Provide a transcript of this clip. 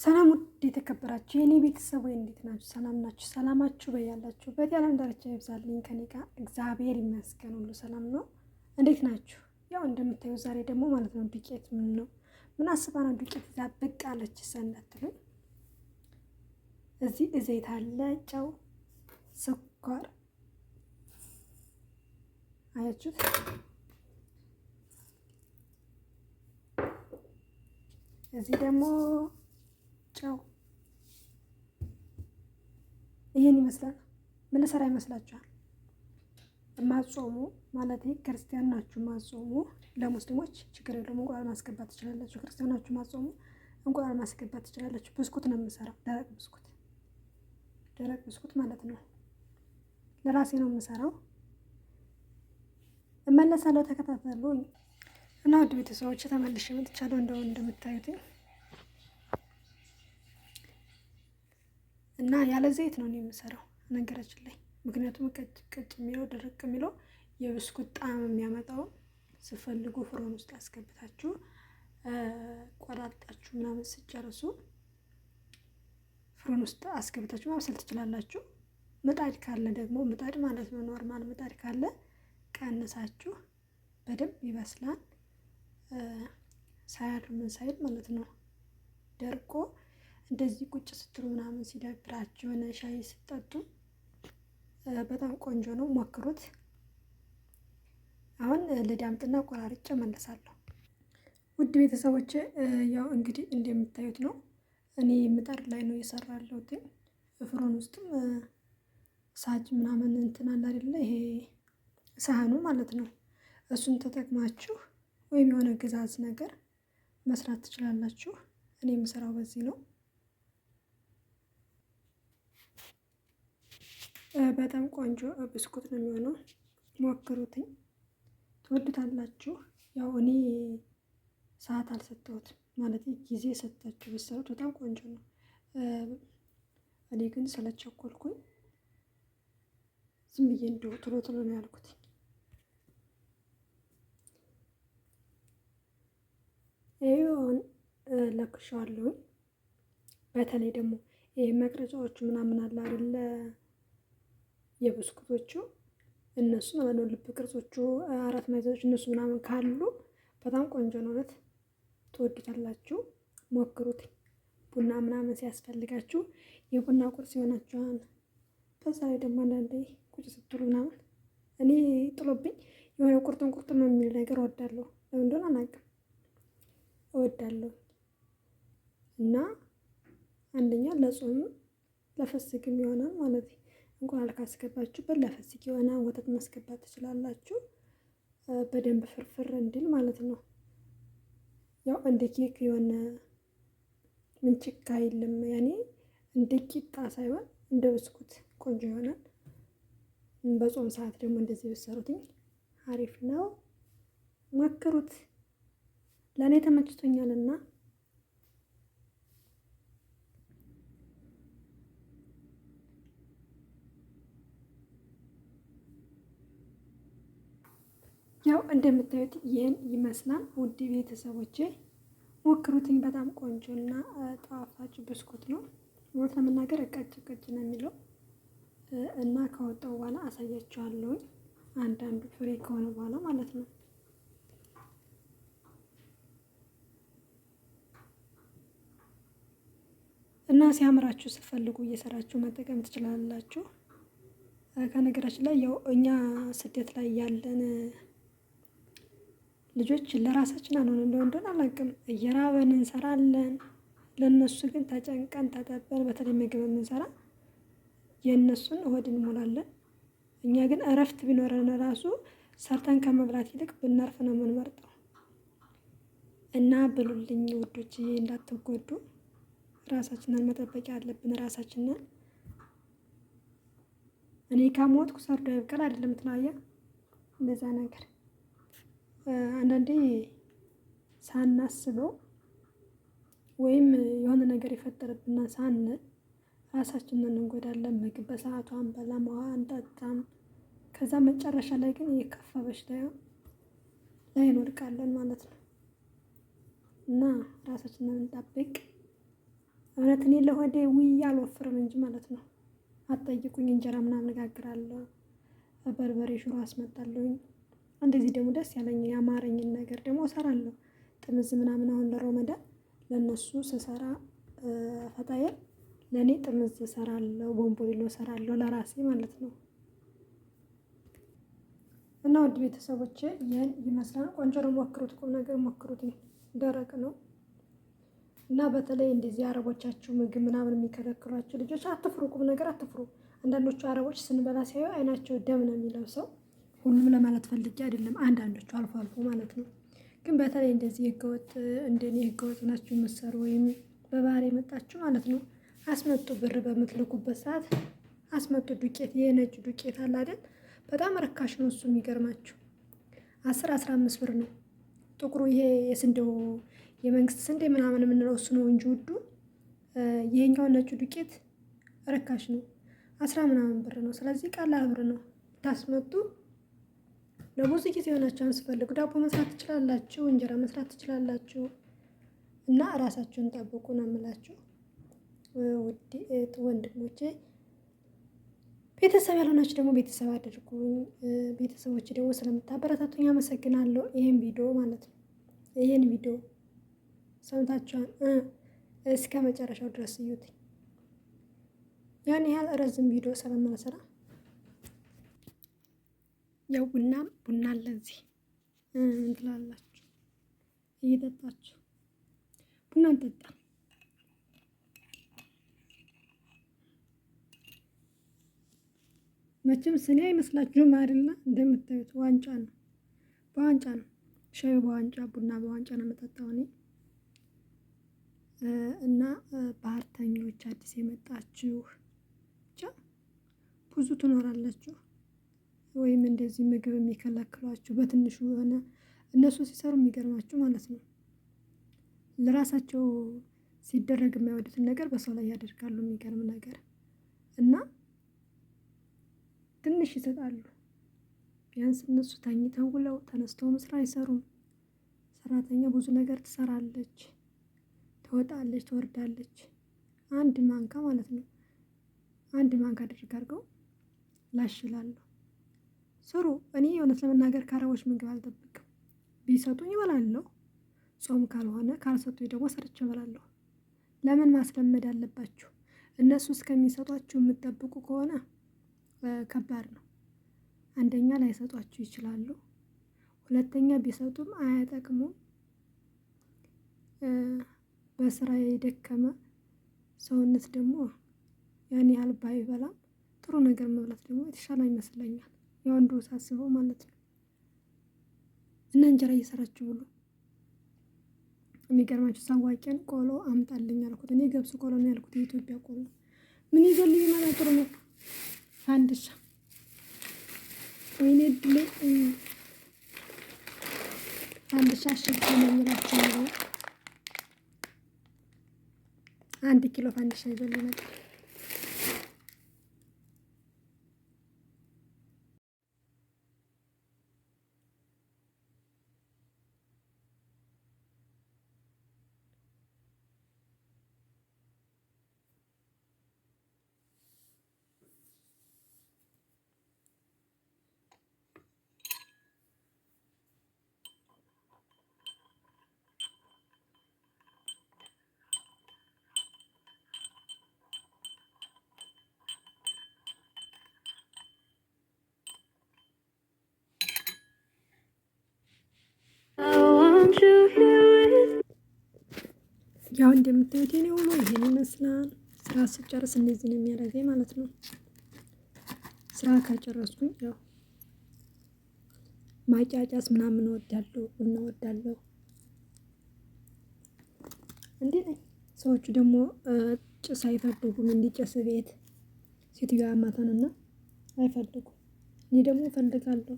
ሰላም ውድ የተከበራችሁ የኔ ቤተሰብ ወይ እንዴት ናችሁ? ሰላም ናችሁ? ሰላማችሁ በያላችሁበት የዓለም ዳርቻ ይብዛልኝ። ከኔ ጋር እግዚአብሔር ይመስገን ሁሉ ሰላም ነው። እንዴት ናችሁ? ያው እንደምታዩ ዛሬ ደግሞ ማለት ነው ዱቄት ምን አስባ ነው ዱቄት ይዛ ብቅ አለች እንዳትሉኝ። እዚህ ዘይት አለ፣ ጨው፣ ስኳር አያችሁት? እዚህ ደግሞ ጨው ይሄን ይመስላል። ምን ልሰራ ይመስላችኋል? ማጾሙ ማለት ክርስቲያን ናችሁ ማጾሙ፣ ለሙስሊሞች ችግር የለውም እንቁላል ማስገባት ትችላላችሁ። ክርስቲያን ናችሁ ማጾሙ እንቁላል ማስገባት ትችላላችሁ። ብስኩት ነው የምሰራው፣ ደረቅ ብስኩት ማለት ነው። ለራሴ ነው የምሰራው። እመለሳለሁ፣ ተከታተሉኝ እና ውድ ቤተሰቦች ተመልሼ መጥቻለሁ። እንደምታዩት እና ያለ ዘይት ነው የምሰራው ነገራችን ላይ። ምክንያቱም ቀጭ የሚለው ድርቅ የሚለው የብስኩት ጣዕም የሚያመጣው ስፈልጉ ፍሮን ውስጥ አስገብታችሁ ቆራርጣችሁ ምናምን ስጨርሱ ፍሮን ውስጥ አስገብታችሁ ማብሰል ትችላላችሁ። ምጣድ ካለ ደግሞ ምጣድ ማለት ነው ኖርማል ምጣድ ካለ ቀንሳችሁ በደንብ ይበስላል። ሳያር ምን ሳይል ማለት ነው ደርቆ እንደዚህ ቁጭ ስትሉ ምናምን ሲደብራችሁ የሆነ ሻይ ስጠጡ በጣም ቆንጆ ነው፣ ሞክሩት። አሁን ልዳምጥና ቆራርጬ መለሳለሁ። ውድ ቤተሰቦች ያው እንግዲህ እንደምታዩት ነው። እኔ ምጣድ ላይ ነው የሰራለሁት። ፍሮን ውስጥም ሳጅ ምናምን እንትን አለ አይደለ? ይሄ ሳህኑ ማለት ነው። እሱን ተጠቅማችሁ ወይም የሆነ ግዛዝ ነገር መስራት ትችላላችሁ። እኔ የምሰራው በዚህ ነው። በጣም ቆንጆ ብስኩት ነው የሚሆነው። ሞክሩትኝ፣ ትወዱታላችሁ። ያው እኔ ሰዓት አልሰጠሁትም ማለት ጊዜ ሰጣችሁ ብትሰሩት በጣም ቆንጆ ነው። እኔ ግን ስለቸኮልኩኝ ዝም ብዬ እንደው ቶሎ ነው ያልኩት። ይሄውን ለክሸዋለሁ። በተለይ ደግሞ ይሄ መቅረጫዎቹ ምናምን አለ አይደለ? የብስኩቶቹ እነሱ ማለት ነው ልብ ቅርጾቹ፣ አራት ማዕዘኖች እነሱ ምናምን ካሉ በጣም ቆንጆ ነው። እውነት ትወዱታላችሁ። ሞክሩት። ቡና ምናምን ሲያስፈልጋችሁ የቡና ቁርስ ይሆናችኋል። በዛ ላይ ደግሞ አንዳንዴ ቁጭ ስትሉ ምናምን እኔ ጥሎብኝ የሆነ ቁርጥም የሚል ነገር እወዳለሁ። ለምን እንደሆነ አላውቅም፣ እወዳለሁ። እና አንደኛ ለጾም ለፍስክም ይሆናል ማለት ነው። እንቁላል ካስገባችሁበት ለፍስክ የሆነ ወተት ማስገባት ትችላላችሁ። በደንብ ፍርፍር እንዲል ማለት ነው። ያው እንደ ኬክ የሆነ ምንጭካ የለም፣ ያኔ እንደ ቂጣ ሳይሆን እንደ ብስኩት ቆንጆ ይሆናል። በጾም ሰዓት ደግሞ እንደዚህ ብትሰሩትኝ አሪፍ ነው። ሞክሩት። ለእኔ ተመችቶኛልና ያው እንደምታዩት ይህን ይመስላል። ውድ ቤተሰቦቼ ሞክሩትኝ። በጣም ቆንጆና ጣፋጭ ብስኩት ነው። እውነት ለመናገር ቀጭ ነው የሚለው እና ከወጣው በኋላ አሳያችኋለሁ። አንዳንዱ ፍሬ ከሆነ በኋላ ማለት ነው። እና ሲያምራችሁ ስትፈልጉ እየሰራችሁ መጠቀም ትችላላችሁ። ከነገራችን ላይ ያው እኛ ስደት ላይ ያለን ልጆች ለራሳችን እንደሆነ አላውቅም፣ እየራበን እንሰራለን። ለእነሱ ግን ተጨንቀን ተጠበን በተለይ ምግብ የምንሰራ የእነሱን ሆድ እንሞላለን። እኛ ግን እረፍት ቢኖረን ራሱ ሰርተን ከመብላት ይልቅ ብናርፍ ነው የምንመርጠው። እና ብሉልኝ ውዶችዬ፣ እንዳትጎዱ። ራሳችንን መጠበቅ ያለብን ራሳችንን። እኔ ከሞትኩ ሰርዶ ይብቀል አይደለም ትናያ እንደዛ ነገር አንዳንዴ ሳናስበው ወይም የሆነ ነገር የፈጠረብና ሳንል ራሳችንን እንጎዳለን። ምግብ በሰዓቱ አንበላም፣ ውሃ አንጠጣም። ከዛ መጨረሻ ላይ ግን የከፋ በሽታ ላይ እንወድቃለን ማለት ነው። እና ራሳችንን እንጠብቅ። እውነት እኔ ለሆዴ ውይ አልወፍርም እንጂ ማለት ነው። አትጠይቁኝ። እንጀራ ምናምን እጋግራለሁ፣ በርበሬ ሽሮ አስመጣለሁኝ። እንደዚህ ደግሞ ደስ ያለኝ ያማረኝን ነገር ደግሞ እሰራለሁ። ጥምዝ ምናምን አሁን ለሮመዳን ለእነሱ ስሰራ ፈጣየር ለእኔ ጥምዝ እሰራለሁ፣ ቦምቦሊኖ እሰራለሁ ለራሴ ማለት ነው። እና ውድ ቤተሰቦቼ ይህን ይመስላል። ቆንጆ ነው፣ ሞክሩት፣ ቁም ነገር ሞክሩት። ደረቅ ነው እና በተለይ እንደዚህ አረቦቻችሁ ምግብ ምናምን የሚከለክሏቸው ልጆች አትፍሩ፣ ቁም ነገር አትፍሩ። አንዳንዶቹ አረቦች ስንበላ ሲያዩ አይናቸው ደም ነው የሚለብሰው። ሁሉም ለማለት ፈልጌ አይደለም፣ አንዳንዶቹ አልፎ አልፎ ማለት ነው። ግን በተለይ እንደዚህ ህገወጥ እንደኔ ህገወጥ ናችሁ የምትሰሩ ወይም በባህር የመጣችሁ ማለት ነው፣ አስመጡ። ብር በምትልኩበት ሰዓት አስመጡ። ዱቄት የነጭ ዱቄት አለ አይደል? በጣም ርካሽ ነው እሱ። የሚገርማችሁ 10-15 ብር ነው። ጥቁሩ ይሄ የስንዴው የመንግስት ስንዴ ምናምን የምንለው እሱ ነው እንጂ ውዱ። ይሄኛው ነጩ ዱቄት ርካሽ ነው፣ 10 ምናምን ብር ነው። ስለዚህ ቀላል ብር ነው ታስመጡ። ለብዙ ጊዜ የሆናችሁን ስፈልጉ ዳቦ መስራት ትችላላችሁ፣ እንጀራ መስራት ትችላላችሁ። እና እራሳችሁን ጠብቁ ነው የምላችሁ ውድ ወንድሞቼ። ቤተሰብ ያልሆናችሁ ደግሞ ቤተሰብ አድርጉኝ። ቤተሰቦች ደግሞ ስለምታበረታቱኝ አመሰግናለሁ። ይሄን ቪዲዮ ማለት ነው ይሄን ቪዲዮ ሰምታችኋል፣ እስከ መጨረሻው ድረስ እዩት። ያን ያህል ረዝም ቪዲዮ ስለማልሰራ ያው ቡና ለዚህ ምን ትላላችሁ? እየጠጣችሁ ቡና እንጠጣ። መቼም ስኒ አይመስላችሁም አይደለ? እንደምታዩት ዋንጫ ነው፣ በዋንጫ ነው ሻዩ፣ በዋንጫ ቡና በዋንጫ ነው የምጠጣው እኔ። እና ባህርተኞች አዲስ የመጣችሁ ብቻ ብዙ ትኖራላችሁ። ወይም እንደዚህ ምግብ የሚከለክሏችሁ በትንሹ የሆነ እነሱ ሲሰሩ የሚገርማችሁ ማለት ነው። ለራሳቸው ሲደረግ የማይወዱትን ነገር በሰው ላይ ያደርጋሉ። የሚገርም ነገር እና ትንሽ ይሰጣሉ። ቢያንስ እነሱ ተኝተው ውለው ተነስተው ስራ አይሰሩም። ሰራተኛ ብዙ ነገር ትሰራለች፣ ትወጣለች፣ ትወርዳለች። አንድ ማንካ ማለት ነው፣ አንድ ማንካ አድርገው ላሽላለሁ። ስሩ። እኔ እውነት ለመናገር ከአረቦች ምግብ አልጠብቅም። ቢሰጡኝ እበላለሁ፣ ጾም ካልሆነ። ካልሰጡኝ ደግሞ ሰርቼ እበላለሁ። ለምን ማስለመድ አለባችሁ? እነሱ እስከሚሰጧችሁ የምትጠብቁ ከሆነ ከባድ ነው። አንደኛ ላይሰጧችሁ ይችላሉ፣ ሁለተኛ ቢሰጡም አያጠቅሙም። በስራ የደከመ ሰውነት ደግሞ ያን ያህል ባይበላም ጥሩ ነገር መብላት ደግሞ የተሻለ ይመስለኛል። የወንዱ ሳስበው ማለት ነው። እና እንጀራ እየሰራችሁ ብሉ። የሚገርማችሁ ሳዋቂያን ቆሎ አምጣልኝ አልኩት። እኔ ገብስ ቆሎ ነው ያልኩት፣ የኢትዮጵያ ቆሎ። ምን ይዞልኝ ይመጣል? ጥሩ ነው። ፋንድሻ ወይኔ ድሌ ፋንድሻ ሽብት ነው የሚላቸው። 1 ኪሎ ፋንድሻ ይዞልኝ ይመጣል። ያው እንደምታዩት የኔ ውሎ ይሄን ይመስላል። ስራ ስጨርስ እንደዚህ ነው የሚያደርገኝ ማለት ነው። ስራ ከጨረስኩኝ ያው ማጫጫስ ምናምን እወዳለሁ፣ ቡና እወዳለሁ። እንዴ ነኝ። ሰዎቹ ደግሞ ጭስ አይፈልጉም፣ እንዲጨስ ቤት ሴትዮዋ አማታንና አይፈልጉም። እኔ ደግሞ እፈልጋለሁ።